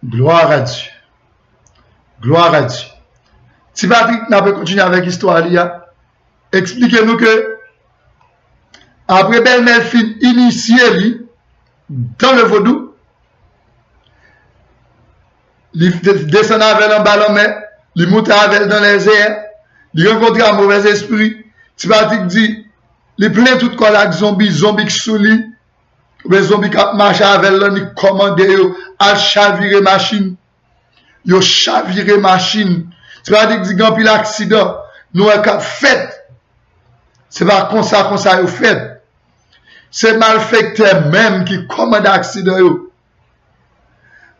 Gloire à Dieu. Gloire à Dieu. Si Patrick n'a pas continué avec l'histoire, expliquez-nous que après belle-mère fin initiée dans le vaudou, il descend avec un ballon, il monte avec dans les airs, il rencontre un mauvais esprit. Si Patrick dit, il plein tout quoi avec zombie qui sous lui, les zombies qui marchent avec lui, il commande à chavirer machine. Yo chaviré machine. C'est pas dire qu'il y a un accident. Nous avons fait. C'est pas comme ça yo fait. C'est malfecteur même qui commande l'accident.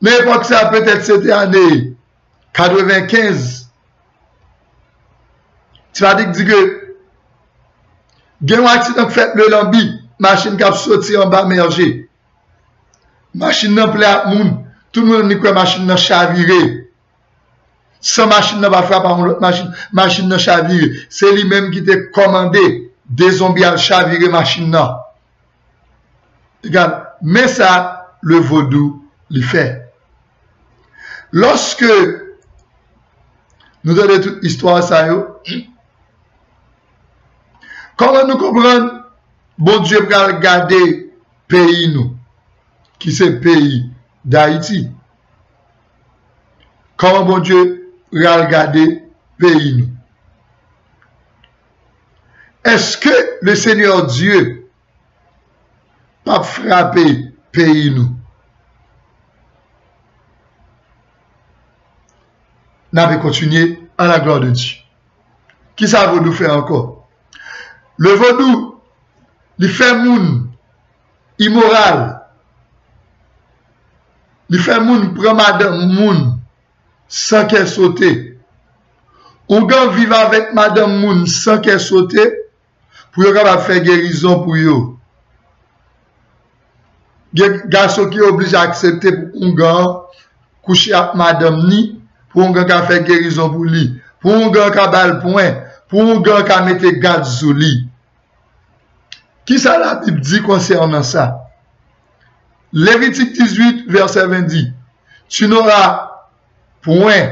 N'importe ça peut-être c'était année 95. Tu vas dire que il y a un accident qui fait le lambi. Machine qui a sorti en bas mergé. Machine n'a plein de monde. Tout le monde dit que la machine n'a chaviré. Sans machine n'a pas frappé par l'autre machine. Machine n'a chaviré. C'est lui-même qui t'a commandé des zombies à chavirer machine. Regarde, mais ça, le vaudou, il fait. Lorsque nous donnons toute l'histoire, ça, comment nous comprenons, bon Dieu va regarder pays nous, qui c'est le pays d'Haïti. Comment bon Dieu va regarder pays nous? Est-ce que le Seigneur Dieu va frapper pays nous? Nous allons continuer à la gloire de Dieu. Qui ça va nous faire encore? Le vaudou, il fait moun immoral. Il fait moun prend madame moun sans qu'elle saute. Ou gan vivre avec madame moun sans qu'elle saute pour yo capable faire guérison pour yo. Garçon qui obligé à accepter pour un gan coucher avec madame ni pour un gan qui faire guérison pour lui, pour un gan qui bal point, pour un gan qui mettre garde sur lui. Qui ça la Bible dit concernant ça? Lévitique 18, verset 20 dit, tu n'auras point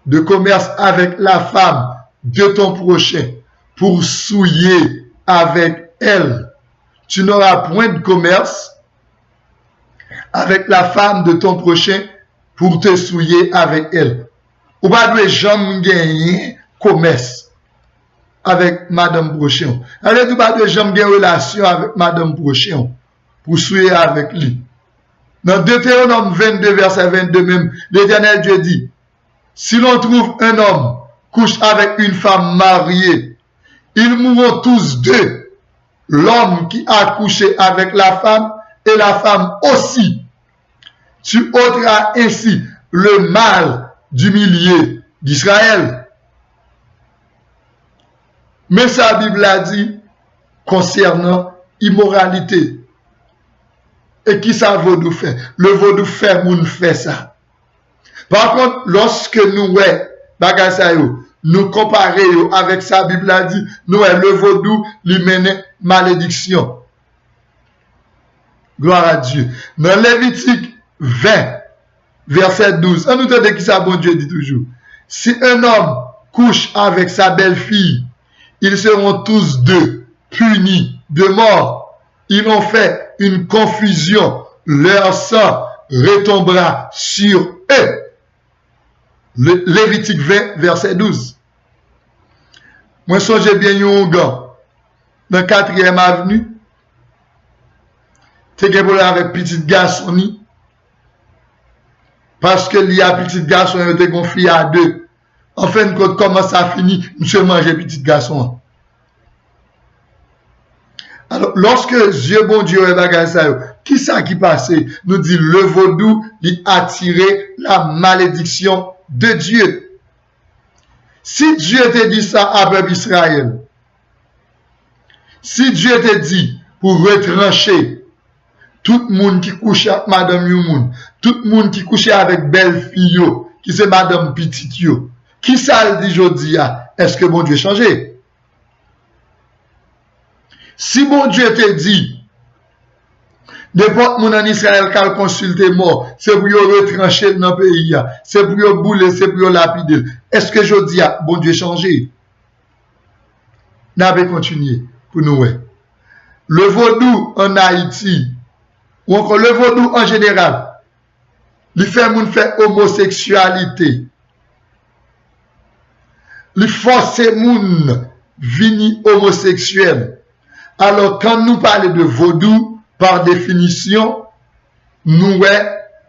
de commerce avec la femme de ton prochain pour souiller avec elle. Tu n'auras point de commerce avec la femme de ton prochain pour te souiller avec elle. Ou pas de jamais gagner commerce avec madame prochain. Alors, tu pas de jamais gagner relation avec madame prochain pour souiller avec lui. Dans Deutéronome 22, verset 22 même, l'Éternel Dieu dit, si l'on trouve un homme couche avec une femme mariée, ils mourront tous deux, l'homme qui a couché avec la femme et la femme aussi. Tu ôteras ainsi le mal du milieu d'Israël. Mais sa Bible a dit concernant immoralité. Et qui ça vaudou fait? Le vaudou fait, moun fait ça. Par contre, lorsque nous, bagay sa yo, nous comparer avec sa Bible a dit, nous, le vaudou, lui mène malédiction. Gloire à Dieu. Dans Lévitique 20, verset 12, on nous dit qui ça, bon Dieu dit toujours. Si un homme couche avec sa belle-fille, ils seront tous deux punis de mort. Ils ont fait une confusion. Leur sang retombera sur eux. Lévitique 20, verset 12. Moi, songe bien yon gars dans 4e avenue. T'es problème avec petit garçon ni. Parce que il y a petit garçon et te conflit à deux. En fin de compte, comment ça finit? Monsieur manger petit garçon. Alors, lorsque Dieu bon Dieu est bagay ça, qui ça qui passait? Nous dit le vaudou, il attirait la malédiction de Dieu. Si Dieu te dit ça à peuple Israël, si Dieu te dit pour retrancher tout le monde qui couche avec madame Yumoun, tout le monde qui couche avec belle fille, qui c'est madame petite yo, qui ça le dit jodi a? Est-ce que bon Dieu changé? Si bon Dieu te dit, N'importe moun en Israël qui a consulté mort, c'est pour retrancher dans le pays, c'est pour bouler, c'est pour lapider. Est-ce que je dis, bon Dieu changé? N'a pas continué pour nous. Le vaudou en Haïti, ou encore le vaudou en général, il fait moun faire homosexualité. Il force moun vini homosexuel. Alors quand nous parlons de vaudou, par définition, nous,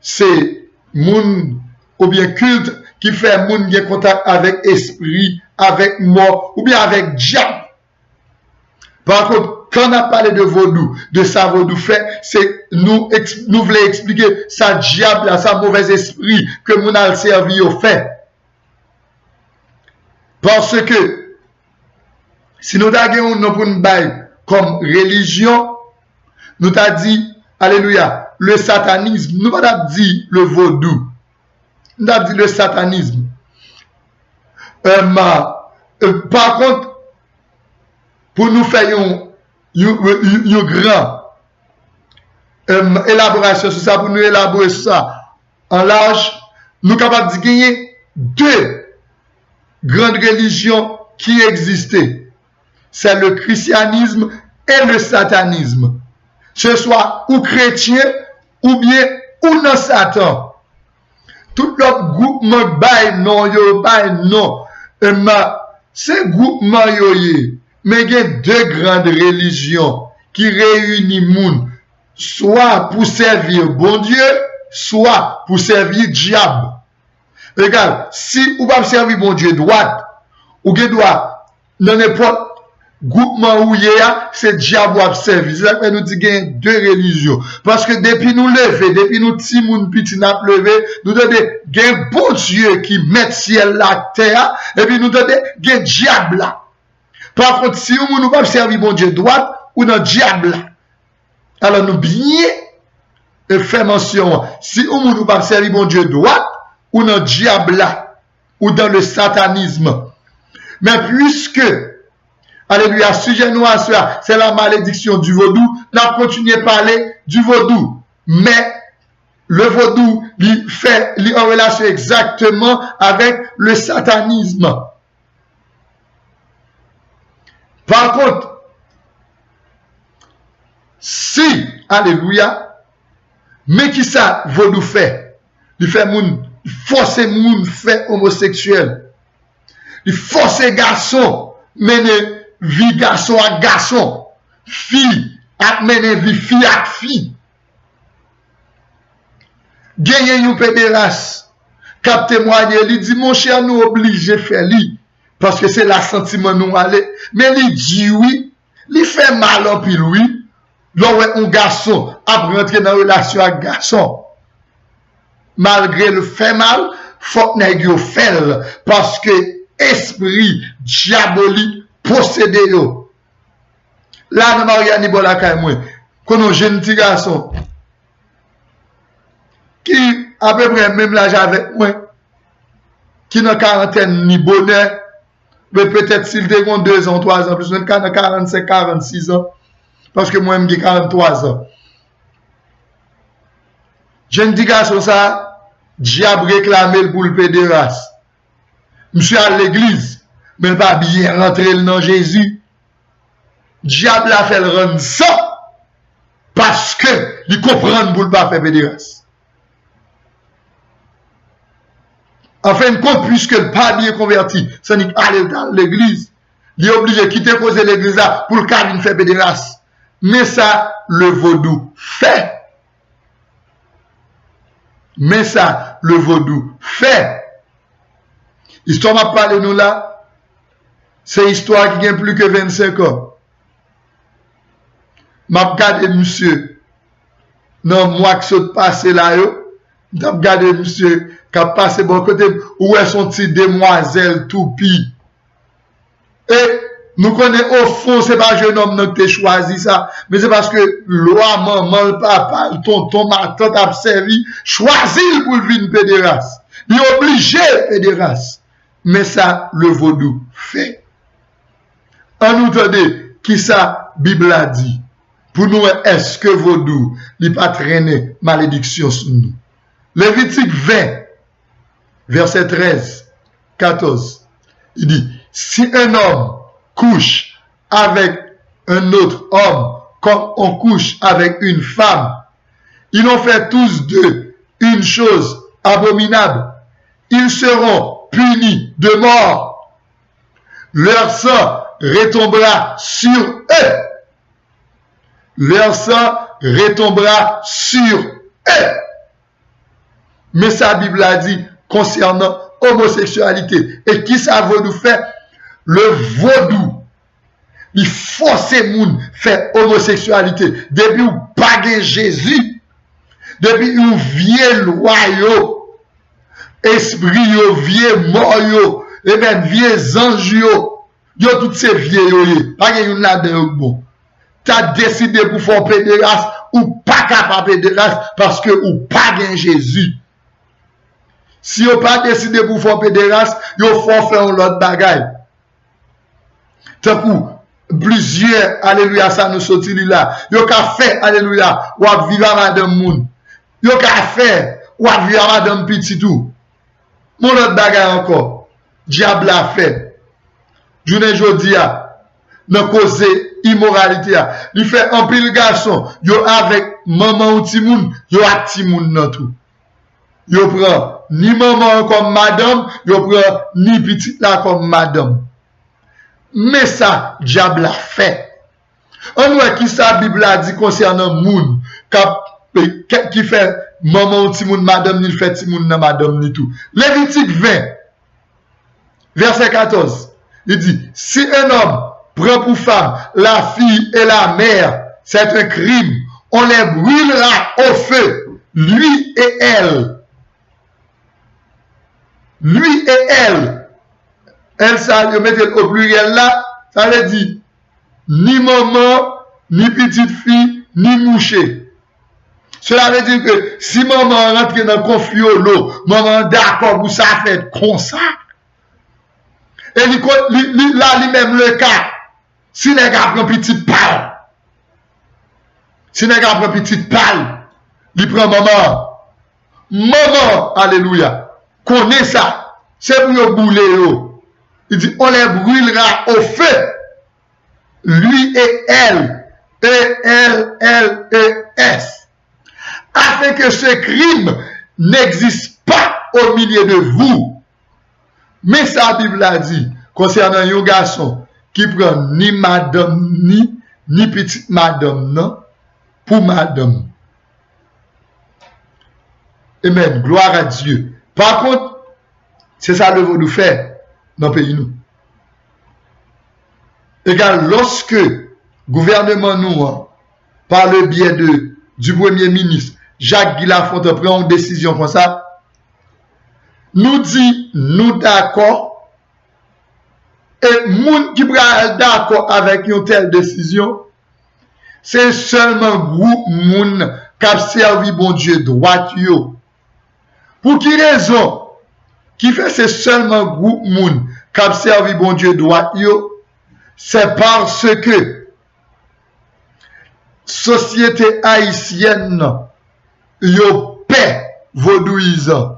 c'est moun ou bien culte qui fait moun qui contact avec esprit, avec mort ou bien avec diable. Par contre, quand on a parlé de vaudou, de ça vaudou fait, c'est nous voulons expliquer ça diable, ça mauvais esprit que moun a servi au fait. Parce que si nous avons nous pour nous bail comme religion, nous t'a dit, alléluia, le satanisme, nous pas dit le vaudou, nous t'a dit le satanisme. Par contre, pour nous faire une grande élaboration sur ça, pour nous élaborer ça en large, nous sommes capables de gagner deux grandes religions qui existaient. C'est le christianisme et le satanisme. Ce soit ou chrétien ou bien ou non Satan. Tout l'autre groupement non. Ces groupements mais il y a deux grandes religions qui réunissent moun, soit pour servir bon Dieu, soit pour servir diable. Regarde, si ou pas servir bon Dieu droite, ou que doit dans n'importe groupement où il y a, c'est diable ou servir. C'est ça que nous dit qu'il y a deux religions. Parce que depuis nous lever, depuis nous petits moun petit n'a levé, nous devons qu'il y a un bon Dieu qui met ciel la terre, et puis nous devons qu'il y a un diable là. Par contre, si nous ne pas servir bon Dieu droite, ou dans diable là. Alors nous bien faire mention. Si nous ne pas servir bon Dieu droite, ou dans diable là, ou dans le satanisme. Mais puisque alléluia, sujet nous à cela, c'est la malédiction du vaudou. Nous avons continué à parler du vaudou. Mais le vaudou, il est en relation exactement avec le satanisme. Par contre, si, alléluia, mais qui ça vaudou fait? Il fait moun, il force moun fait homosexuel. Il force garçon, mener vie garçon à garçon, fille à mener vie fille à fille. Gagner une pédérace, cap témoigner, il dit mon cher nous obligé faire lui parce que c'est la sentiment nous aller, mais il dit oui, il fait mal en pile oui, là un garçon a rentrer dans relation avec garçon. Malgré le fait mal, faut nèg yo fait parce que esprit diabolique possédé yo. Là, dans Mariani Bolaka, moi, qu'on a jeune petit garçon, qui, à peu près, même l'âge avec moi, qui n'a quarantaine ni bonheur, mais peut-être s'il te 2 ans, 3 ans, plus, même quand 45, 46 ans, parce que moi, j'ai 43 ans. Jeune petit garçon, ça, diable réclamé pour le pédérace. Monsieur à l'église, mais pas bien rentrer dans Jésus. Diable a fait le rendre ça parce que il comprend pour ne pas faire pédérace. En fin de compte, puisque le pas bien converti, ça n'est pas aller dans l'église, il est obligé de quitter causer l'église là pour le cas d'une faire pédérace. Mais ça, le vaudou fait. Mais ça, le vaudou fait. Histoire m'a parlé nous là, c'est histoire qui a plus que 25 ans. M'a regardé monsieur, non, moi qui saute passé là, m'a regardé monsieur, qui a passé bon côté, où est son petit demoiselle toupie. Et nous connaissons au fond, c'est pas jeune homme qui a choisi ça, mais c'est parce que loi, maman, le papa, le tonton, ma tante a servi, choisi pour le vin pédérace. Il est obligé pédérace. Mais ça, le vaudou fait. En nous tendez, qui ça, Bible a dit? pour nous, est-ce que vaudou, il pas traîner malédiction sur nous. Lévitique 20, verset 13, 14, il dit, si un homme couche avec un autre homme, comme on couche avec une femme, ils ont fait tous deux une chose abominable. Ils seront punis de mort. Leur sang retombera sur eux. Leur sang retombera sur eux. Mais sa Bible a dit concernant homosexualité. Et qui ça veut nous faire? Le vaudou. Il force moun faire homosexualité. Depuis ou pas Jésus. Depuis ou vieux loi yo. Esprit yo, vieux mort yo. Et même vieux ange yo. Yo toutes ces vieux yo. Pas que yon là-dedans bon. T'as décidé pour faire pédéraste ou pas capable pédéraste parce que ou pas gain Jésus. Si vous pas décidé pour faire pédéraste, vous faut faire l'autre bagaille. Tant que plusieurs, alléluia, ça nous sortit là. Vous ka fait, alléluia, ou à vivre à madame moun. Vous ka fait, ou à vivre à madame petit tout. Mon autre bagaille encore. Diable a fait. Journée jodi a. Dans cause immoralité a. Il fait un pile garçon. Yo avec maman ou ti moun. Yo a ti moun nan tout. Yo prend ni maman comme madame. Yo prend ni petit là comme madame. Mais ça, diable a fait. On voit qui ça Bible a dit concernant moun. Qui fait maman ou ti moun madame ni fait ti moun nan madame ni tout. Lévitique 20. Verset 14. Il dit, si un homme prend pour femme la fille et la mère, c'est un crime. On les brûlera au feu, lui et elle. Lui et elle. Elle, ça, vous mettez au pluriel là, ça veut dire ni maman, ni petite fille, ni mouché. Cela veut dire que si maman rentre dans le conflit au lot, maman d'accord pour ça fait comme ça. Et là, lui-même le cas, si les gars prennent petit pal, si les gars prennent petit pal, il prend maman. Maman, alléluia, connaît ça, c'est pour le bouler. Il dit, on les brûlera au feu, lui et elle, E-L-L-E-S, afin que ce crime n'existe pas au milieu de vous. Mais sa Bible a dit, concernant un garçon qui prend ni madame, ni petite madame, non, pour madame. Amen. Gloire à Dieu. Par contre, c'est ça le vaudou fait dans le pays nous. Égal, lorsque le gouvernement nous, par le biais du Premier ministre, Jacques Guy-Lafontaine prend une décision comme ça, nous dit, nous d'accord, et moun qui prend d'accord avec une telle décision, c'est seulement groupe moun qui a servi bon Dieu droit yo. Pour qui raison? Qui fait c'est seulement groupe moun qui a servi bon Dieu droit yo? C'est parce que société haïtienne yo paix vaudouisant.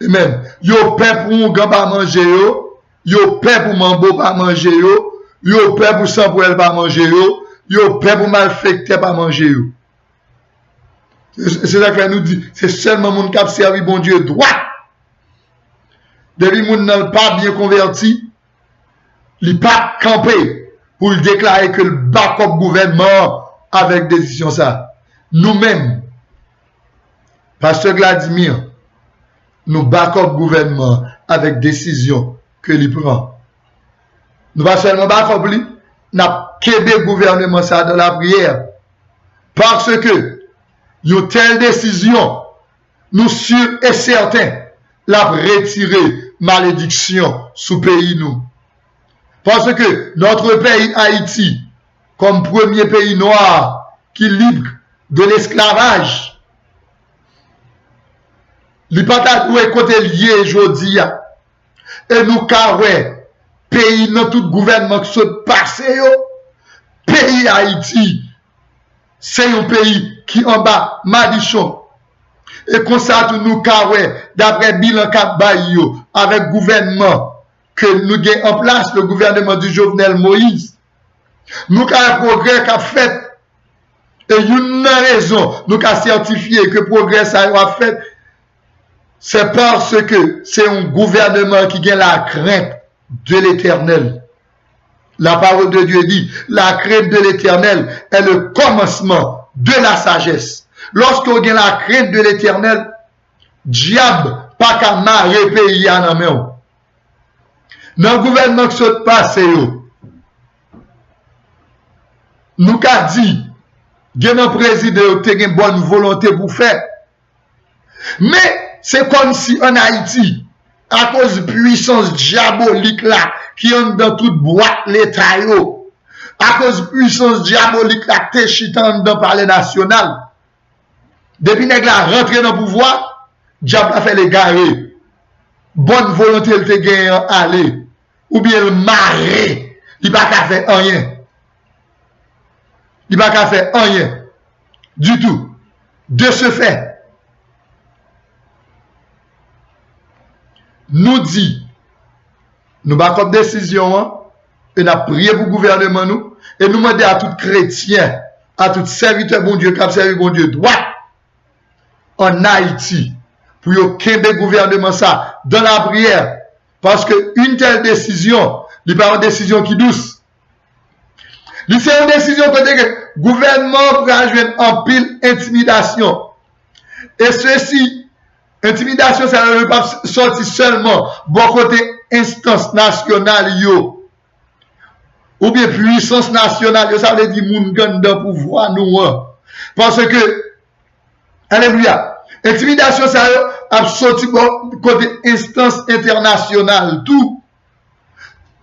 Amen. Yo paix pour un gars manger yo paix pour mambo pas manger yo paix pour sang pour elle pas manger yo paix pour malfecté pas manger yo. C'est ça que nous dit, c'est seulement moun qui a servi bon Dieu droit. Depuis moun nan pas bien converti, il pas campé pour déclarer que le backup gouvernement avec décision ça. Nous-mêmes, Pasteur Vladimir, nous backup gouvernement avec décision que l'il prend. Nous pas seulement backup lui, nous québé gouvernement ça dans la prière. Parce que une telle décision, nous sûrs et certains, la retirer malédiction sous pays nous. Parce que notre pays Haïti, comme premier pays noir qui libre de l'esclavage, li pata doué côté lié jodi et nous pays dans tout gouvernement qui se passe pays Haïti c'est un pays qui en bas madichon. Et comme ça, tout nous kawè, d'après bilan Kapbayo, avec le gouvernement que nous avons en place, le gouvernement du Jovenel Moïse, nous avons progrès qu'a fait. Et une raison, nous avons certifié que le progrès ça a fait, c'est parce que c'est un gouvernement qui a la crainte de l'Éternel. La parole de Dieu dit, la crainte de l'Éternel est le commencement de la sagesse. Lorsqu'on a la crainte de l'Éternel, diable pas qu'à marrer pays à la main. Dans le gouvernement qui se passe, nous avons dit, il y a un président qui a une bonne volonté pour faire. Mais c'est comme si en Haïti, à cause de puissance diabolique là, qui est dans toute boîte l'État, à cause de puissance diabolique là, qui est chitant dans le palais national, depuis que la rentré dans le pouvoir, diable a fait les garer. Bonne volonté, il te gagne aller. Ou bien le marrer. Il n'a pas fait rien. Il n'a pas fait rien. Du tout. De ce fait, nous dit, nous avons comme décision, et nous avons prié pour le gouvernement, nous, et nous demandons à tout chrétien, à tout serviteur bon Dieu, qui a servi bon Dieu droit, en Haïti, pour qu'il y ait gouvernement ça, dans la prière, parce que une telle décision, n'est pas une décision qui douce. C'est une décision que le gouvernement va jouer en pile intimidation. Et ceci, intimidation, ça ne veut pas sortir seulement bon côté instance nationale, yo. Ou bien puissance nationale, yo, ça veut dire moun gan dans pouvoir nous. Parce que, alléluia, intimidation, ça a sorti bon côté instance internationale, tout.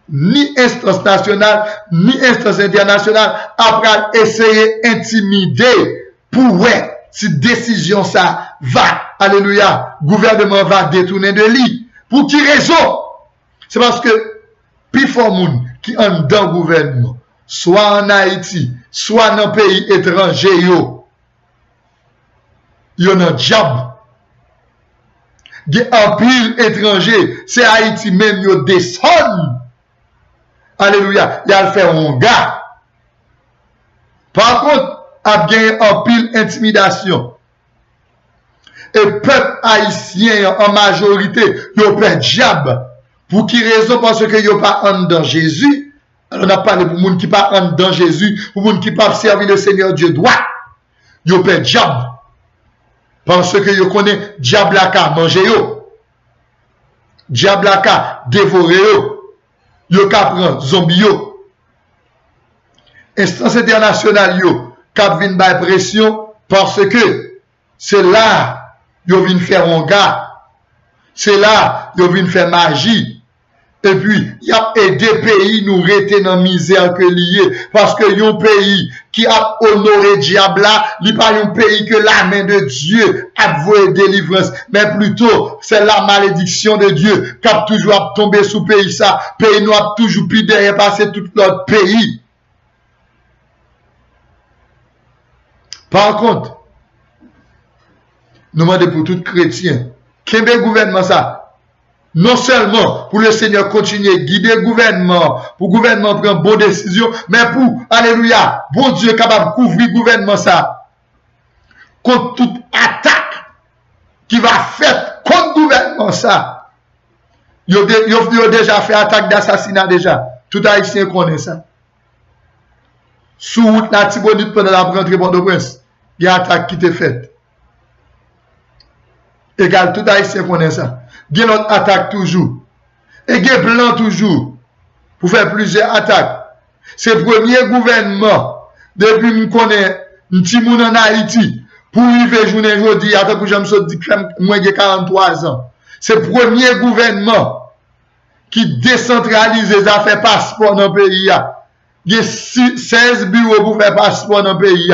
Ni instance nationale, ni instance internationale, après essayer d'intimider pour si décision ça va, alléluia, gouvernement va détourner de lui. Pour qui raison? C'est parce que, plus fort moun qui est dans le gouvernement, soit en Haïti, soit dans un pays étranger, yo nan diable. Il y a un pile étranger, c'est Haïti même, yo descend. Alléluia, il a fait un gars. Par contre, il y a un pile intimidation. Et le peuple haïtien en majorité, il a peur diable. Pour qui raison? Parce que il pas en dans Jésus. Alors on a parlé pour les gens qui pas en dans Jésus, pour les gens qui pas servir le Seigneur Dieu droit. Il a peur diable. Parce que il connaît diable à ka manger yo. Diable à ka dévorer yo. Yo ka pran zombie yo. Instance internationale yo kap vin bay pression parce que c'est là yo vin faire un gars. C'est là yo vin faire magie. Et puis, y a aidé pays nous rester dans misère que lié. Parce que yon pays qui a honoré diable là, li pas un pays que la main de Dieu a voué délivrance. Mais plutôt, c'est la malédiction de Dieu qui a toujours tombé sous pays ça. Pays nous a toujours pris derrière passer tout l'autre pays. Par contre, nous demandons pour tout chrétien, quel gouvernement ça? Non seulement pour le Seigneur continuer à guider le gouvernement, pour le gouvernement prendre bonne décision, mais pour, alléluia, bon Dieu capable de couvrir le gouvernement ça, contre toute attaque qui va faire contre le gouvernement ça. Ils ont déjà fait attaque d'assassinat déjà. Tout Haïtien connaît ça. Sous route la Tibonite pendant la rentrée Port-au-Prince, il y a une attaque qui était faite. Égal, tout Haïtien connaît ça. Il y a notre attaque toujours. Et il y a plan toujours pour faire plusieurs attaques. C'est le premier gouvernement depuis que je connais un petit monde en Haïti pour vivre journée aujourd'hui, après que je me dit que moi j'ai 43 ans. C'est le premier gouvernement qui décentralise les affaires passeport dans le pays. Il y a 16 bureaux pour faire passeport dans le pays.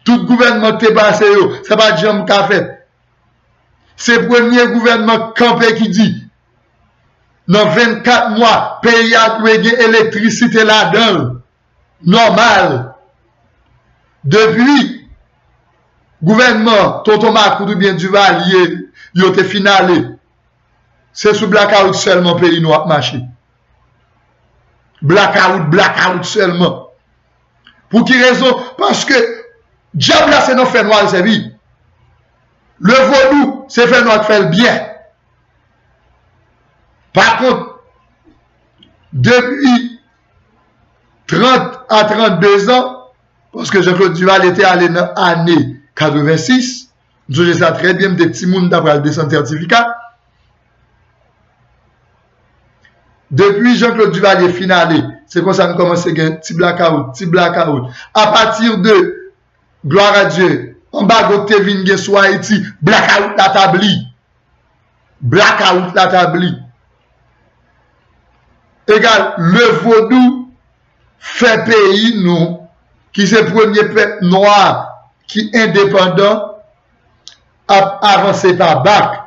Tout gouvernement qui est passé, ce n'est pas Jean qui a fait. C'est le premier gouvernement campé qui dit, dans 24 mois, pays a trouvé l'électricité là-dedans. Normal. depuis gouvernement tonton Macoudou bien Duvalier il était finalé c'est sous blackout seulement pays nous a marché blackout seulement pour qui raison parce que diable là c'est nos fait noir c'est vie le vaudou c'est fait noir fait le bien par contre depuis 30 à 32 ans parce que Jean-Claude Duval était allé dans l'année 86. Je sais ça très bien, des petits mouns d'après le certificat. Depuis Jean-Claude Duval est finalé, c'est comme ça qu'on commence à gagner petit blackout. À partir de, gloire à Dieu, en bas de Tevin soit Haïti, blackout la tabli. Égal, le vaudou fait pays, nous, qui c'est le premier peuple noir qui est indépendant, a avancé par bac,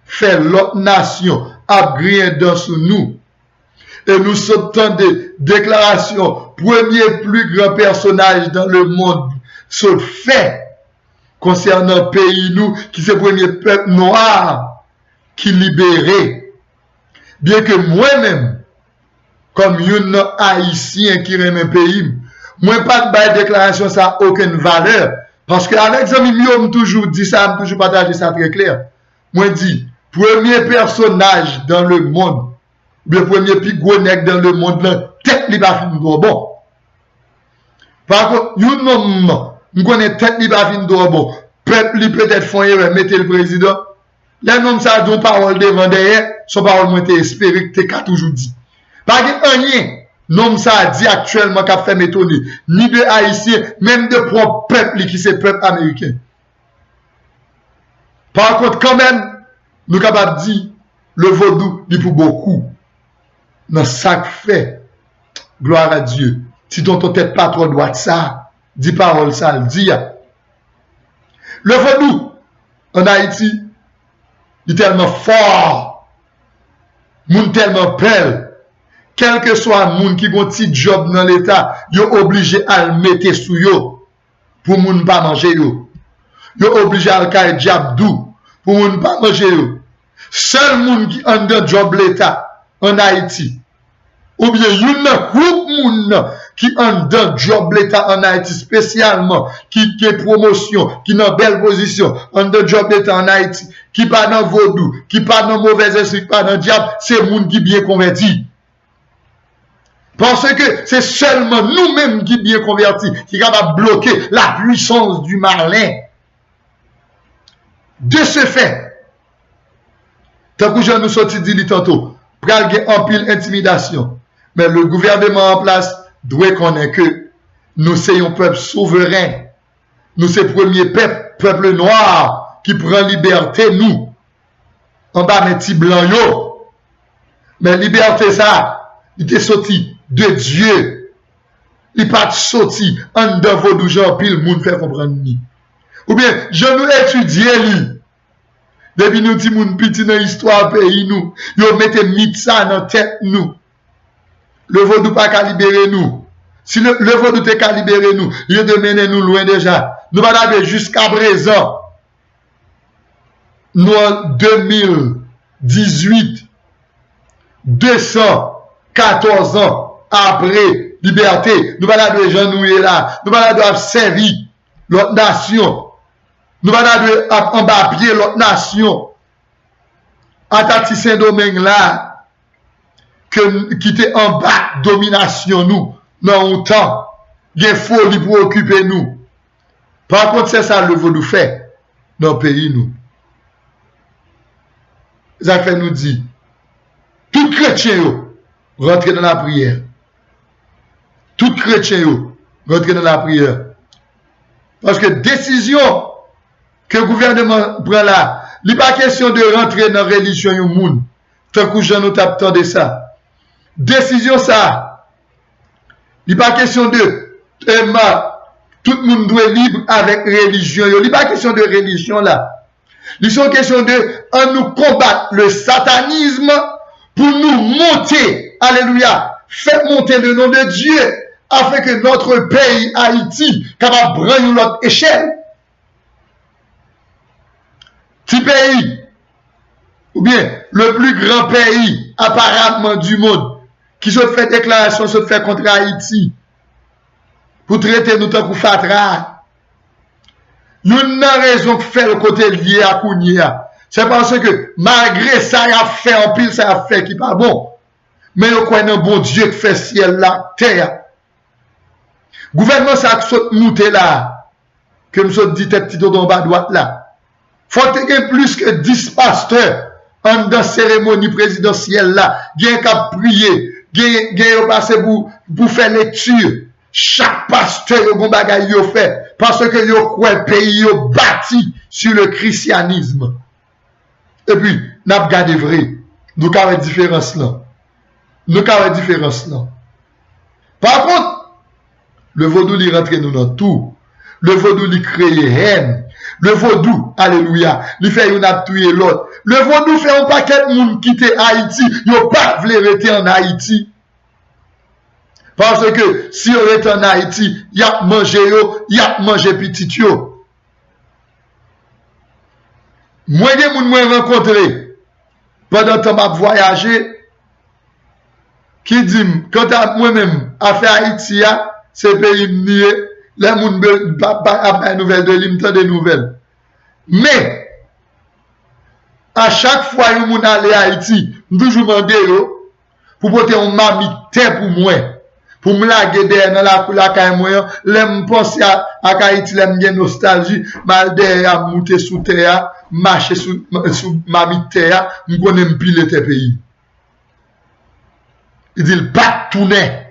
fait l'autre nation, a grillé dans sous nous. Et nous sortons des déclarations, premier plus grand personnage dans le monde, ce fait, concernant le pays, nous, qui c'est le premier peuple noir qui libéré. Bien que moi-même, comme un haïtien qui aime un pays, moi pas de déclaration ça n'a aucune valeur parce que avec amis mieux toujours dit ça, toujours partager ça très clair. Moi dit premier personnage dans le monde, le premier plus gros nèg dans le monde là, tête li pas fin bon. Par contre, un homme on connaît tête li pas fin bon. Peuple li peut-être font erreur mettre le président. Les hommes ça don parole devant derrière, son parole moi t'es espéré que t'es toujours dit. Pas rien non ça dit actuellement qu'a fait m'étonner ni de haïtiens même de propre peuple qui c'est peuple américain. Par contre quand même nous capable dire le vaudou dit pour beaucoup dans ça fait gloire à Dieu si ton tête pas trop droite ça dit parole ça dit le vaudou en Haïti il est tellement fort moun tellement belle. Quel que soit le monde qui a un petit job dans l'État, ils sont obligés à le mettre sous yo pour ne pas manger yo. Ils sont obligés à le faire diabdou pour ne pas manger yo. Seul monde qui a un job l'État en Haïti, ou bien il y a un groupe monde qui a un job l'État en Haïti spécialement, qui a promotion, qui a une belle position, un job l'État en Haïti, qui pas dans vaudou, qui pas dans mauvais esprit, qui pas dans diable, c'est le monde qui bien converti. Parce que c'est seulement nous-mêmes qui bien convertis, qui est capable de bloquer la puissance du malin. De ce fait, tant que je nous sortis dit tantôt, pral gen en pile intimidation. Mais le gouvernement en place doit connaître que nous sommes un peuple souverain. Nous sommes le premier peuple noir qui prend liberté, nous. En bas, mes petits blancs, yo. Mais liberté, ça, il est sorti de Dieu. Il n'est pas sorti en dedans vaudou Jean pile moun fait comprendre ni. Ou bien, je nous étudier lui. Depuis nous dit moun petit dans l'histoire pays nous, yo mette mit ça dans tête nous. Le vaudou pas qu'à libérer nous. Si le vaudou te qu'à libérer nous, il de mener nous loin déjà. Nous va aller jusqu'à présent. Nous en 2018, 214 ans après liberté, nous allons de gens nous là, nous allons servir l'autre nation, nous allons embarquer l'autre nation. En Tati Saint-Domingue là, qui était en bas domination nous, dans un temps, il y a folie pour occuper nous. Par contre, c'est ça le vaudou fait dans le pays nous. Ça fait nous dire, tout chrétien rentre dans la prière. Tout chrétien rentre dans la prière. Parce que décision que le gouvernement prend là, il n'est pas question de rentrer dans la religion du monde. Tant que je nous tape de ça. Décision ça, il n'est pas question de tout le monde doit être libre avec religion. Il n'est pas question de religion là. Il est question de nous combattre le satanisme pour nous monter. Alléluia. Faites monter le nom de Dieu afin que notre pays, Haïti, capable de prendre une autre échelle. Petit pays, ou bien le plus grand pays apparemment du monde, qui se fait déclaration, se fait contre Haïti, pour traiter nous tant que fatra. Nous n'avons raison de faire le côté lié à Kounia. C'est parce que malgré ça, il a fait en pile, ça a fait qui pas bon. Mais il y a un bon Dieu qui fait ciel, la terre. Gouvernement, ça a monté là, que nous sommes dit petit dans bas droite là. Faut qu'il y ait plus que 10 pasteurs en dans cérémonie présidentielle là, qui ont prié, qui ont passé pour faire lecture. Chaque pasteur a un bagage fait parce que le pays est bâti sur le christianisme. Et puis, nous avons gardé vrai. Nous avons une différence là. Nous avons une différence là. Par contre, le vaudou lui rentre nous dans tout. Le vaudou lui crée haine. Le vaudou, alléluia, lui fait une a tuer l'autre. Le vaudou fait un paquet de monde quitter Haïti. Yo pas voulu rester en Haïti. Parce que si on est en Haïti, y a mangé yo, y a mangé petit yo. Moi, des gens que j'ai rencontré pendant que je voyagé, qui dit, quand moi-même, à faire Haïti, c'est pays nié, les gens n'ont pas de nouvelles de lui, des nouvelles. Mais, à chaque fois que je suis allé à Haïti, je toujours demandé pour porter un mamité pour moi. Pour me laguer derrière dans la caille moyen, l'aime penser à Haïti, l'aime bien nostalgie, mal derrière monter sous terre, marcher sous ma terre, me connais pile tes pays. Il dit pas tourner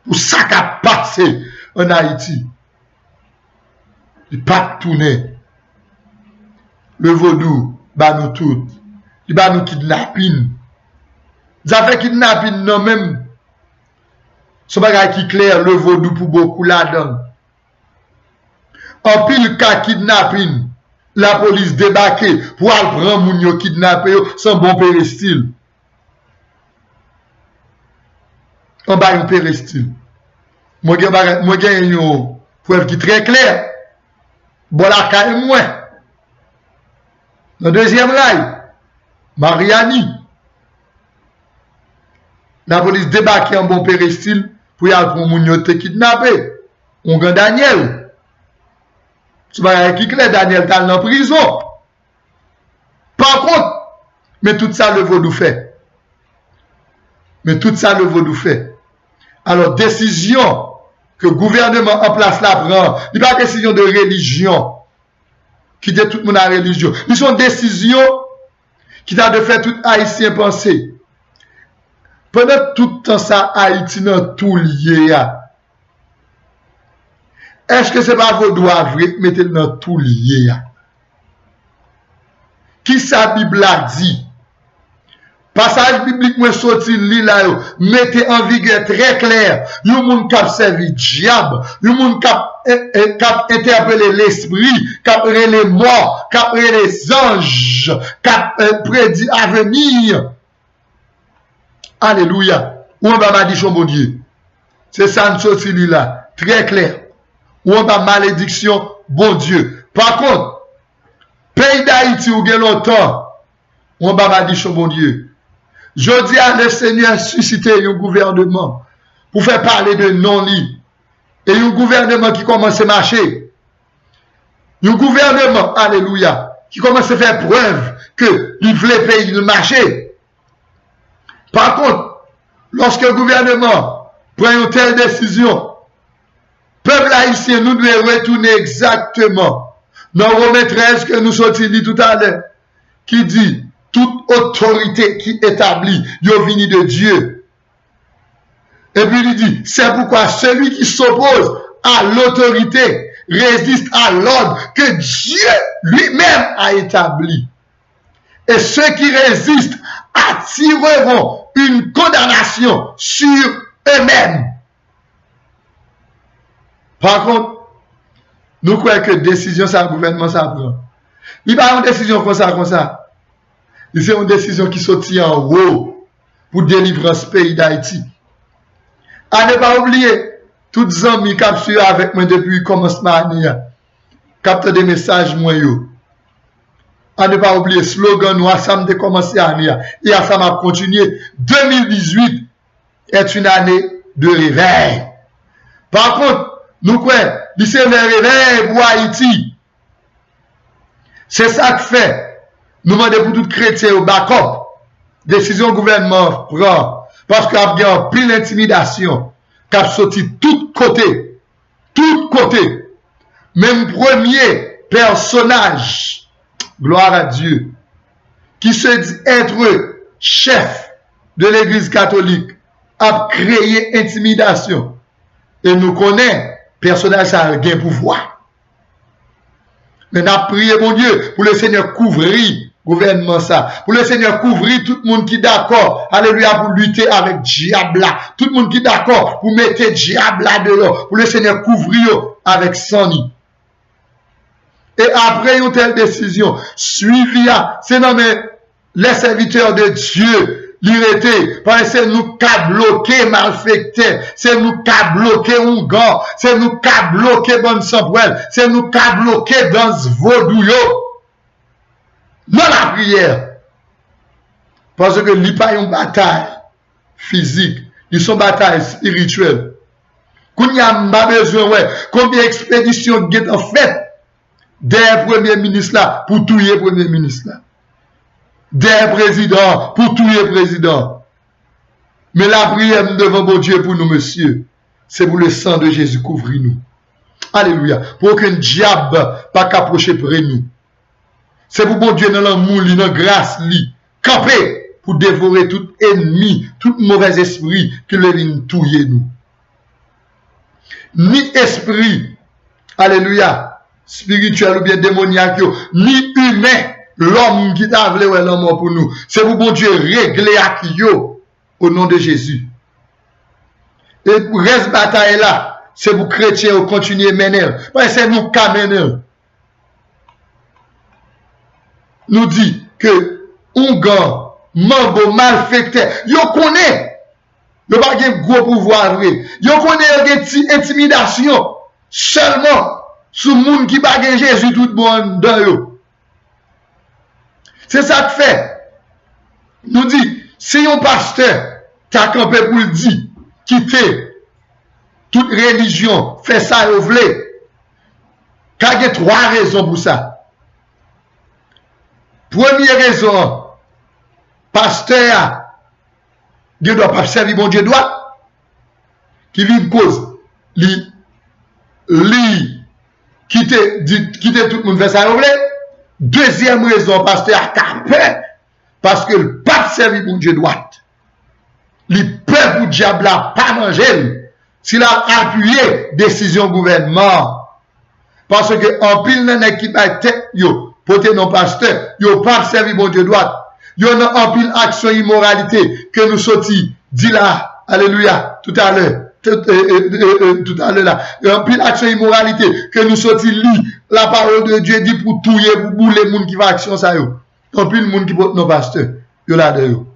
pour ça qu'a passé en Haïti. Il pas tourner. Le vaudou, bah nous tout. Il va nous kidnapping. Ça fait kidnapping non même. Ce bagage qui clair le vaudou pour beaucoup là-dedans. En pile cas kidnapping, la police débarqué pour aller prendre moun yo kidnappé sans bon péristyle. En bas un péristyle. Moi gen une preuve qui très clair. Bon la caille moi. Dans deuxième rail, Mariani. La police débarqué en bon péristyle pour y aller pour moun yo te kidnappé. On gagne Daniel. C'est pas qui clair Daniel t'al en prison. Par contre, mais tout ça le vaudou fait. Mais tout ça le vaudou fait. Alors décision que le gouvernement en place là prend, il pas décision de religion qui dit tout le monde à religion. Ils sont décision qui t'a de faire tout haïtien penser. Pendant tout le temps ça, Haïti dans tout lié. Est-ce que c'est pas vos doigts vrai mettez dans tout lié? Qui sa Bible a dit? Passage biblique moi sorti li là yo, mettez en vigueur très clair. Yon moun k'ap servi diable, yon moun k'ap interpeller l'esprit, k'ap les morts, k'ap les anges, k'ap prédit avenir. Alléluia. Ou on va malédiction bon Dieu. C'est ça nous sorti là, très clair. Ou on va malédiction bon Dieu. Par contre, pays d'Haïti ou gen longtemps, ou on va malédiction bon Dieu. Je dis à le Seigneur susciter un gouvernement pour faire parler de non-lit. Et un gouvernement qui commence à marcher. Un gouvernement, alléluia, qui commence à faire preuve que il voulait payer le marché. Par contre, lorsque le gouvernement prend une telle décision, peuple haïtien, nous devons retourner exactement dans Romains 13 que nous sortis dit tout à l'heure, qui dit, toute autorité qui établit, yo vini de Dieu. Et puis il dit, c'est pourquoi celui qui s'oppose à l'autorité résiste à l'ordre que Dieu lui-même a établi. Et ceux qui résistent attireront une condamnation sur eux-mêmes. Par contre, nous croyons que décision, ça, le gouvernement, ça prend. Il n'y a pas une décision comme ça. C'est une décision qui sortit en haut pour délivrer ce pays d'Haïti. À ne pas oublier, Toutes amis qui suivi avec moi depuis le commencement année, capte des messages moi yo. À ne pas oublier slogan nous ensemble de commencer l'année et à ça m'a continué. 2018 est une année de réveil. Par contre, nous croyons, c'est le réveil pour Haïti. C'est ça que fait. Nous demandons pour tout chrétien au backup. Décision gouvernement prend. Parce qu'il y a pile d'intimidation. Qui a sorti tout côté. Tout côté. Même premier personnage. Gloire à Dieu. Qui se dit être chef de l'église catholique. A créé intimidation. Et nous connaissons, personnage a un pouvoir. Mais nous avons prié, mon Dieu, pour le Seigneur couvrir gouvernement ça. Pour le Seigneur couvrir tout le monde qui est d'accord. Alléluia, pour lutter avec diable là. Tout le monde qui est d'accord pour mettre diable là dehors. Pour le Seigneur couvrir avec son nid. Et après une telle décision, suivi à, c'est nommé les serviteurs de Dieu. L'irrité, parce que c'est nous qui a bloqué malfecté, c'est nous qui a bloqué Ougan, c'est nous qui a bloqué Bonne Samuel, c'est nous qui a bloqué dans ce vaudouillot. Dans la prière. Parce que il n'y a pas une bataille physique, ils sont bataille spirituelle. Quand il y a pas besoin, ouais, combien d'expéditions qui ont fait des premiers ministres là pour tuer premier ministre là. Des présidents pour tuer président. Mais la prière devant bon Dieu pour nous, monsieur, c'est pour le sang de Jésus couvrir nous. Alléluia. Pour aucun diable pas qu'approcher près nous. C'est pour bon Dieu dans l'amour, dans la grâce, camper pour dévorer tout ennemi, tout mauvais esprit qui veut venir tuer nous. Ni esprit, alléluia, spirituel ou bien démoniaque, ni humain. L'homme qui t'a voulu l'homme pour nous. C'est pour bon Dieu régler à yo au nom de Jésus. Et pour reste bataille là, c'est pour chrétiens continuer à mener. Parce que c'est nous qui menons. Nous dit que Ougan, Mambo, malfecté, yo connaît. Yo pas un gros pouvoir. Yo connaît des intimidation seulement sous monde qui pas Jésus tout bon dans yo. C'est ça que fait. Nous dit, si un pasteur t'a campé pour le dire, quitter toute religion, fait ça et voulez, il y a trois raisons pour ça. Première raison, pasteur, Dieu ne doit pas servir bon Dieu droit, qui vit une cause, quitter tout le monde, fait ça et voulez. Deuxième raison, pasteur a peur parce que le pape servi pour Dieu droit. Il peur pour diable pas manger. S'il a appuyé décision gouvernement. Parce que en pile nan qui ba tête yo, pote non pasteur, yo pas servi pour Dieu droit. Yo en pile action immoralité que nous sorti dit là, alléluia, tout à l'heure. Tout à l'heure là, en pile action immoralité que nous sorti li la parole de Dieu dit pour touiller pour bouler les gens qui va action ça yo. En pile monde qui porte nos pasteurs, yo là dedans.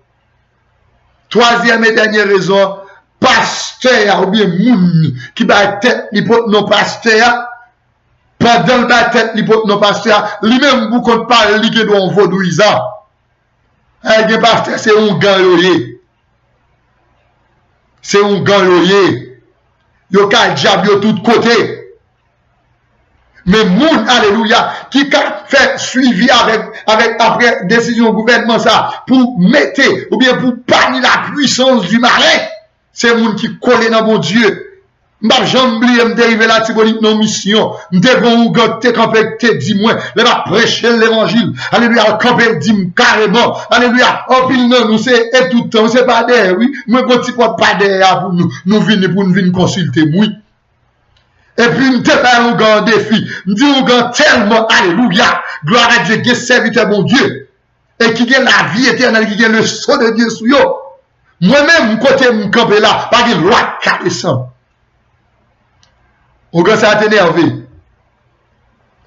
Troisième et dernière raison, pasteur ou bien moun qui va tête li porte nos pasteurs pendant la tête li porte nos pasteurs, lui même pour qu'on parle li que doit vaudouisa. Un pasteur c'est un ganyoyer. C'est un ganyoyer. Yo ka diable yo tout côté. Mais moun, alléluia, qui a fait suivi avec après décision gouvernement ça, pour mettre, ou bien pour bannir la puissance du marin, c'est moun qui colle dans mon Dieu. M'bap jambe li m'dérivé la Tibonite non mission. M'devon ou gante campé te dit moi, le va prêcher l'évangile. Alléluia, campé dit carrément. Alléluia, en pile non, nous c'est et tout temps, c'est pas derrière, oui. Moi petit porte pas derrière pour nous venir pour nous venir consulter moi. Et puis m'te faire un grand défi. M'dit un grand tellement alléluia, gloire à Dieu qui est serviteur bon Dieu et qui a la vie éternelle, qui a le sang de Dieu sur yo. Moi-même côté m'camper là, pas de loi qui descend. On commence à t'énerver.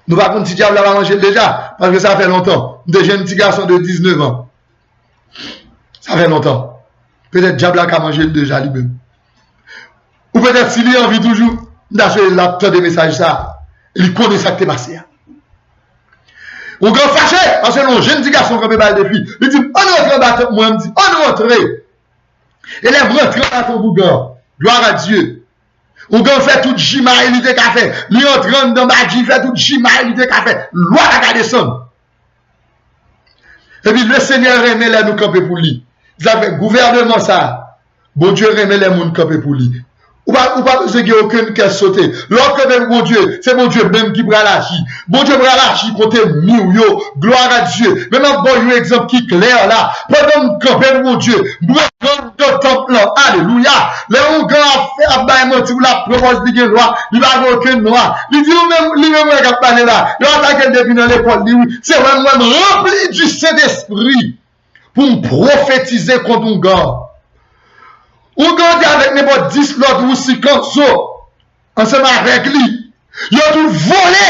Nous va contre si diable va manger déjà, parce que ça fait longtemps. Déjà un petit garçon de 19 ans. Ça fait longtemps. Peut-être diable a mangé déjà lui-même. Ou peut-être s'il a envie toujours, d'acheter l'apte des messages ça, il connaît ça qui est passé. On grand fâché, parce que non, jeune garçon qui a des filles, il dit, on rentre dans ton moi, il dit, on rentre. Et les rentrent dans ton bougan. Gloire à Dieu. On grand fait tout jima, il était café. Lui entrant dans ma vie, fait tout jima, il était café. Loi la descendre. Et puis le Seigneur remet les nous camper pour lui. Il a fait gouvernement ça. Bon Dieu remet les nous camper pour lui. Ou pas besoin qu'il n'y ait aucune caisse sautée. Lorsque même bon Dieu, c'est mon Dieu même qui prend l'achie. Bon Dieu prend l'achie côté miou, gloire à Dieu. Même un bon exemple qui est clair là. Pendant que camper mon Dieu, moi de temple là, alléluia. Les gens qui ont fait abaillement, si vous la propose de loi, il va avoir aucune loi. Il dit lui-même qui a parlé là. Il a attaqué depuis dans l'école, c'est vraiment rempli du Saint-Esprit pour me prophétiser contre un gars. Ou gardez avec n'importe 10 l'autre ou 50 so, ensemble avec lui. Il a tout volé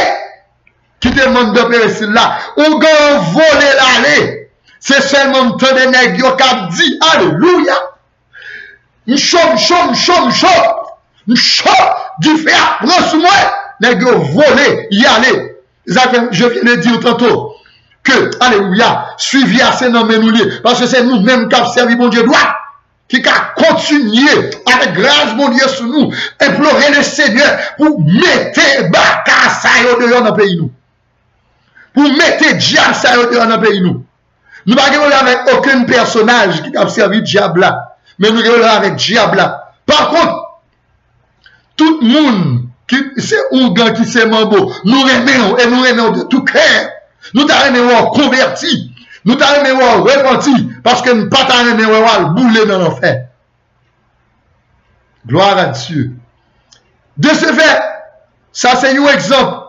qui demande de périr là. Ou gardez volé l'aller. C'est seulement le temps de nègres qui a dit alléluia. M'chom du fer, prends sous moi. Nègres volé, y aller. Je viens de dire tantôt que, alléluia, suivi à ces noms nous parce que c'est nous-mêmes qui avons servi mon Dieu droit. Qui a continué avec grâce, mon Dieu, sur nous, implorer le Seigneur pour mettre Bakassa dehors dans le pays nous. Pour mettre diable dehors dans le pays nous. Nous ne parlons avec aucun personnage qui a servi diable là. Mais nous parlons avec diable là. Par contre, tout le monde qui c'est un gars qui c'est mambo, nous remettons et nous remettons de tout cœur. Nous t'avons converti. Nous t'avons repenti parce que nous pas t'avons bouler dans l'enfer. Gloire à Dieu. De ce fait, ça c'est un exemple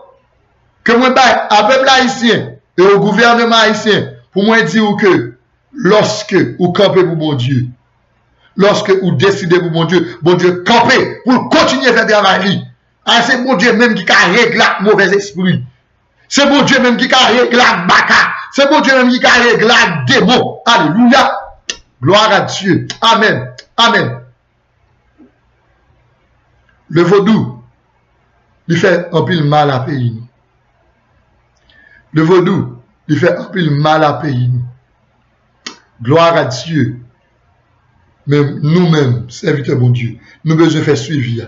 que moi baille à peuple haïtien et au gouvernement haïtien pour moi dire que lorsque vous campez pour mon Dieu, lorsque vous décidez pour mon Dieu camper pour continuer à faire travail. Ah, c'est mon Dieu même qui a réglé le mauvais esprit. C'est mon Dieu même qui a réglé le baka. C'est mon Dieu même qui a réglé le démon. Alléluia. Gloire à Dieu. Amen. Amen. Le vaudou, il fait un peu mal à pays. Le vaudou, il fait un peu mal à pays. Gloire à Dieu. Même nous-mêmes, serviteurs bon Dieu, nous besoin faire suivi.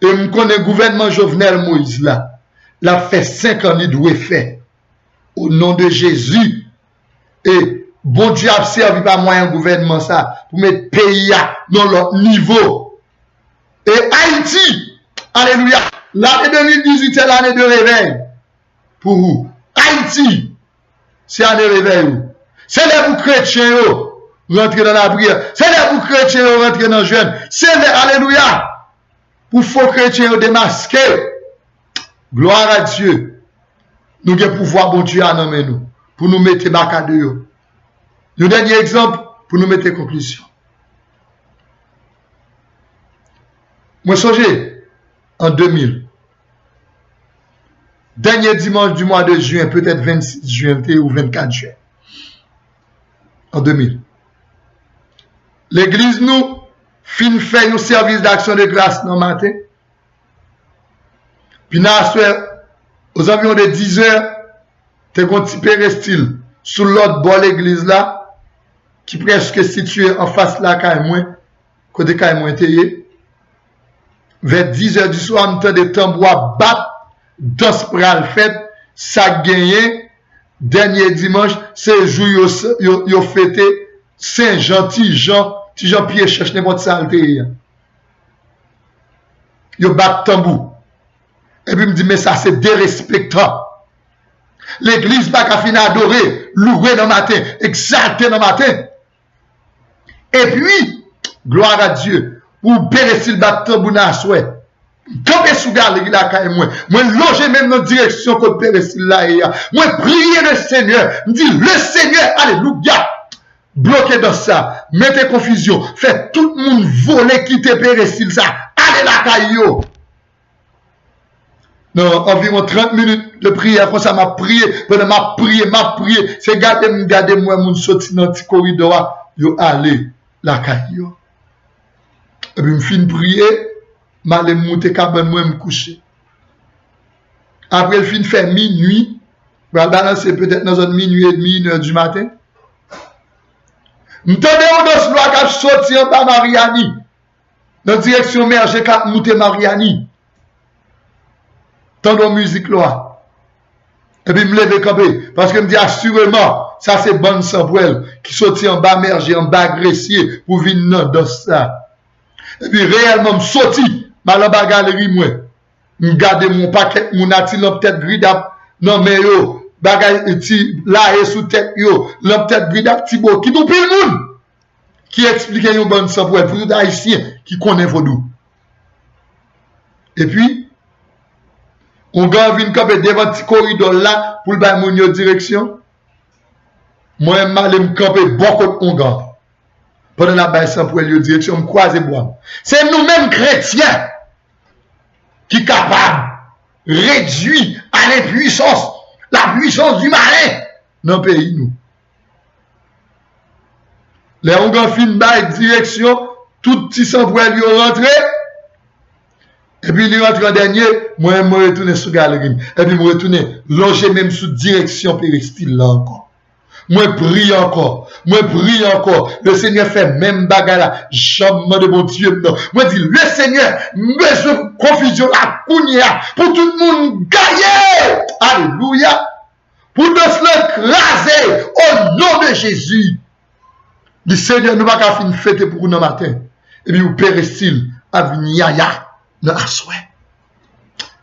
Et nous connaissons le gouvernement Jovenel Moïse là. L'a fait 5 ans, il doit faire. Au nom de Jésus. Et bon Dieu a servi par moyen gouvernement ça pour mettre pays dans leur niveau. Et Haïti, alléluia, l'année 2018 c'est l'année de réveil. Pour vous. Haïti, c'est l'année de réveil. C'est les vous chrétiens, rentrer dans la prière. C'est les vous chrétiens, rentrer dans le jeûne. C'est les, alléluia, pour faux chrétiens démasquer. Gloire à Dieu. Nous avons pouvoir, bon Dieu, à nommer nous. Pour nous mettre baka de yo. Le dernier exemple, pour nous mettre conclusion. Moi, songez, en 2000, dernier dimanche du mois de juin, peut-être 26 juin ou 24 juin, en 2000, l'église nous fin fait un service d'action de grâce dans le matin. Puis, aux environs de 10 heures, tu as un petit péristyle sous l'autre bord de l'église là, qui presque situé en face de la caille, côté caille teye. Vers 10 heures du soir, nous avons des tambours battre, danse pral fête, ça gagné, dernier dimanche, c'est le jour yo fêté Saint-Jean, Tijan Pierre cherche n'importe saleté. Yo bat tambour. Et puis me dit, mais ça c'est dérespectant. L'église pas qu'à finir adorer, louer dans le matin, exalter dans le matin. Et puis, gloire à Dieu, pour bénéficier le baptême pour nous souhait. Quand je suis là, moi loger même dans la direction que bénéficier là, moi prier le Seigneur, me dit le Seigneur, alléluia, bloqué dans ça, mettez confusion, faites tout le monde voler, quitter bénéficier ça, allez la caillou. Non, environ 30 minutes de prière, après ça m'a prié, pendant m'a prié, c'est garder moi, mon sorti dans le petit corridor, yo allez la caillou. Et puis, je finis de prier, m'aller monter cabane moi me coucher. Après le fin fait minuit, va balancer peut-être dans zone minuit et demi, 1h du matin. M'tendez on dos loi qui sorti en bas Mariani. Dans direction Merger cap monter Mariani. Tendons musique là. Et puis me lever camper parce que me dit assurément ça c'est bonne Samuel qui sorti en bas Merger en bas Gressier pour venir dans ça. Et puis réellement me sorti mal en bas galerie moi. M'garde mon paquet mon ati l'en tête gridap non mais yo bagay ti la et sous tête yo l'en tête gridap tibo qui tout pile monde qui explique une bonne Samuel pour tout haïtien qui connaît vaudou. Et puis on va venir camper devant petit corridor là pour le bailler mon direction. Moi m'aller me camper beaucoup on gars. Pendant la baille sans pour le direction me croiser bois. C'est nous-mêmes chrétiens qui capable réduire à l'impuissance la puissance du malin dans le pays nous. Les on gars fin baille direction tout petit sans pour lui rentrer. Et puis, il rentre en dernier, moi, je retourne sur galerie. Et puis, je retourne loger même sous direction péristyle là encore. Moi, prie encore. Moi, prie encore. Le Seigneur fait même bagarre là. Jamais de bon Dieu. Non. Moi, dis, le Seigneur, me confusion à Kounia pour tout le monde gagner. Alléluia. Pour nous l'écraser au nom de Jésus. Le Seigneur nous va faire une fête pour nous matin. Et puis, vous péristyle à venir dans la soirée.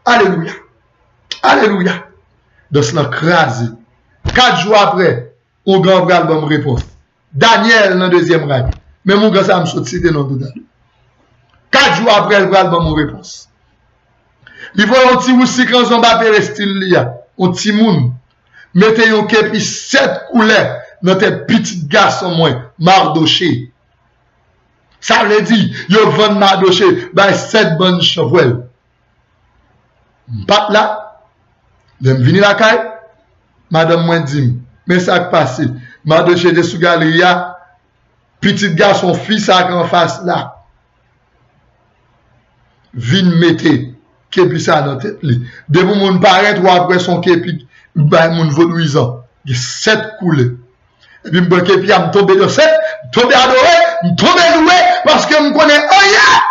Alléluia. Alléluia. De cela crase. 4 jours après, on grand album réponse. Daniel dans deuxième rang. Mais mon gars, ça me saute cité non dedans. 4 jours après, le album réponse. Il faut un petit moussi quand on va faire style là. Un petit moun. Mettez un képi 7 couleurs dans tête petit garçon moins. Mardoché. Ça veut dire, yo vend Mardoché, ben 7 bonnes chevreuils. Pat là, dem vini la caille, madame moi dit, mais ça qui passe, Mardoché de sous galerie, petit garçon fils en face là. Vin mette, képi ça dans tête li. De vous moun paraître ou après son képi, ben moun vaudouisant. Il 7 coulées. Et puis m'bon képi a m'tomber de 7, tomber adoré, m'tomber loué, parce que m'connais, oh yeah!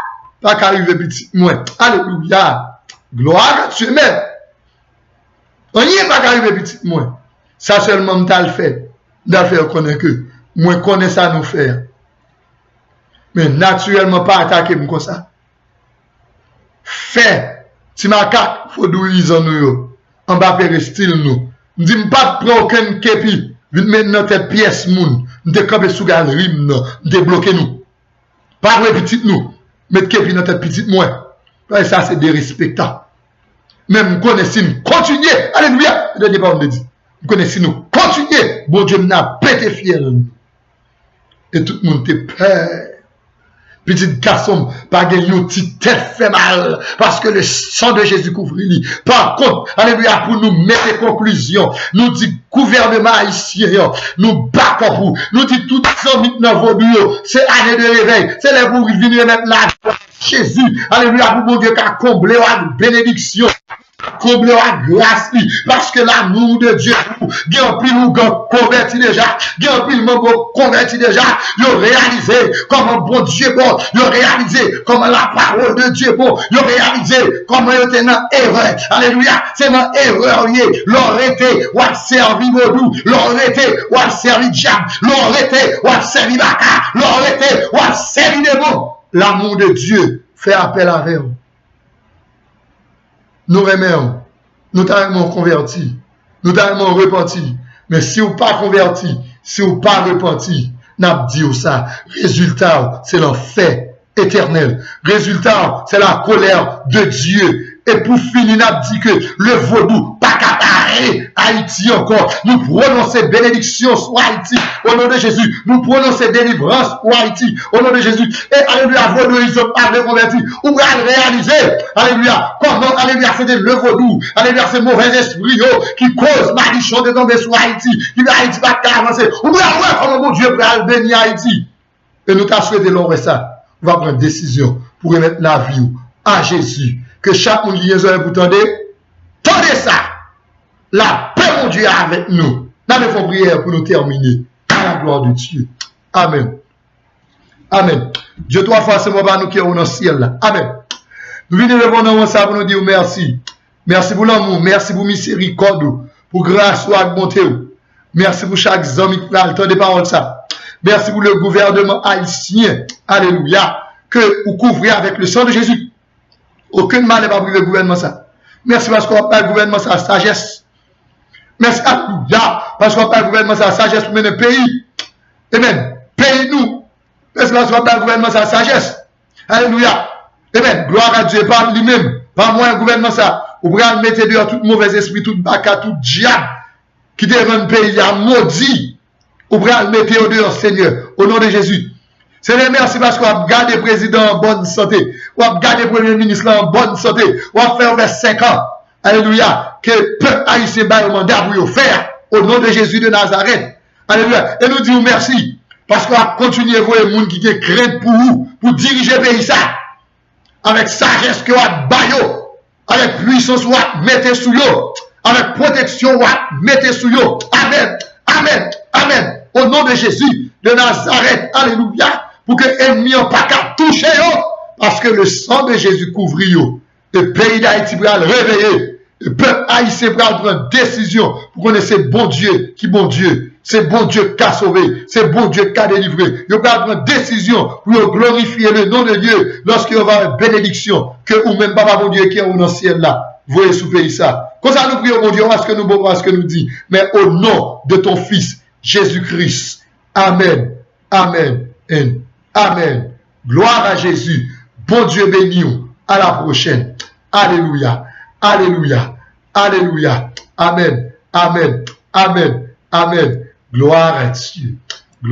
Pas qu'arriver petit, moi. Alléluia. Gloire à Dieu, mais. On y est pas qu'arriver petit, moi. Ça seulement m'ta le fait. D'affaire connaît que. Moi connais ça nous faire. Mais naturellement pas attaquer comme ça. Fait. Si ma carte, faut douiller en nous, en bas péristyle nous. M'dit m'pas prendre aucun képi. Vite mettre notre pièce moun. M'te campé sous galerie, m'te bloqué nous. Pas de petit nous. Mettre képi dans tête petite moi. Ça c'est dérespectable. Même connaissez nous. Continuez. Alléluia. Le dernier pas on dit. Connaissez nous. Continuez. Bon Dieu n'a pété fiel. Et tout le monde te peur. Petit garçon, pas gagner une petite tête fait mal, parce que le sang de Jésus couvre lui. Par contre, alléluia, pour nous mettre conclusion, nous dit gouvernement haïtien, nous battons pour, nous dit tout ça maintenant vos bureaux, c'est année de réveil, c'est les pour venir mettre la Jésus, alléluia, pour mon Dieu, qui a comblé la bénédiction. Comble la grâce, parce que l'amour de Dieu, il y a un pile ou converti déjà, il y a un pile ou converti déjà, il a réalisé comment bon Dieu bon, il a réalisé comment la parole de Dieu bon, il a réalisé comment il était dans erreur. Alléluia, c'est dans erreur, l'aurait été, ou a servi Vodou, l'aurait été, ou a servi diable, l'aurait été, ou a servi Baka, l'aurait été, ou a servi démon. L'amour de Dieu fait appel à vous. Nous remercions, nous t'avons converti, nous t'avons repenti. Mais si vous pas converti, si vous pas repenti, n'a dit ça. Résultat, c'est l'enfer éternel. Résultat, c'est la colère de Dieu. Et pour finir, n'a dit que le vaudou, pas qu'à Haïti encore. Nous prononçons bénédiction sur Haïti. Au nom de Jésus. Nous prononçons délivrance pour Haïti. Au nom de Jésus. Et alléluia, vaudou, ils ont pas converti. Ou à réaliser. Alléluia. Comment, alléluia, c'était le vaudou. Alléluia, c'est mauvais esprit, qui cause malédiction de tomber sur Haïti. Qui va Haïti pas avancer. Ou bien, comment mon Dieu peut bénir Haïti. Et nous t'as souhaité l'homme ça. On va prendre une décision pour remettre la vie à Jésus. Que chaque monde qui est pour tendre ça. La paix, mon Dieu, avec nous. Nous avons prière pour nous terminer. À la gloire de Dieu. Amen. Amen. Dieu, toi, forcément, par nous qui sommes dans le ciel. Là. Amen. Nous venons répondre ça pour nous dire merci. Merci pour l'amour. Merci pour miséricorde. Pour grâce ou bonté. Merci pour chaque homme qui a le temps de parole ça. Merci pour le gouvernement haïtien. Alléluia. Que vous couvrez avec le sang de Jésus. Aucun mal n'est pas privé le gouvernement ça. Merci parce qu'on parle le gouvernement ça sagesse. Merci alléluia. Parce qu'on parle le gouvernement ça sagesse pour mener le pays. Amen. Pays nous. Merci parce qu'on parle le gouvernement ça sagesse. Alléluia. Amen. Gloire à Dieu par lui-même. Par moi, le gouvernement ça. Vous pouvez mettre dehors tout mauvais esprit, tout baka, tout diable qui devant le pays à maudit. Vous pouvez le mettre dehors, Seigneur, au nom de Jésus. Seigneur, merci parce qu'on a gardé le président en bonne santé. On a gardé le premier ministre en bonne santé. On a fait vers 5 ans. Alléluia. Que le peuple haïtien va mandat pour faire au nom de Jésus de Nazareth. Alléluia. Et nous disons merci parce qu'on a continué à voir les gens qui ont crainte pour vous, pour diriger le pays ça. Avec sagesse que vous avez, avec puissance vous mettez sous yo, avec protection vous mettez sous yo. Amen. Amen. Amen. Au nom de Jésus de Nazareth. Alléluia. Pour que l'ennemi n'a pas qu'à toucher yo. Parce que le sang de Jésus couvre yo. Le pays d'Haïti va le réveiller. Le peuple haïtien va prendre décision pour connaître c'est bon Dieu qui bon Dieu. C'est bon Dieu qui a sauvé. C'est bon Dieu qui a délivré. Il va prendre décision pour glorifier le nom de Dieu lorsqu'il y aura une bénédiction que ou même Papa bon Dieu qui est dans le ciel là. Voyez sous pays ça. Comme ça nous prions mon Dieu, ce que nous bon, ce que nous dit. Mais au nom de ton Fils Jésus-Christ. Amen. Amen. Amen. Gloire à Jésus. Bon Dieu béni. À la prochaine. Alléluia. Alléluia. Alléluia. Amen. Amen. Amen. Amen. Gloire à Dieu.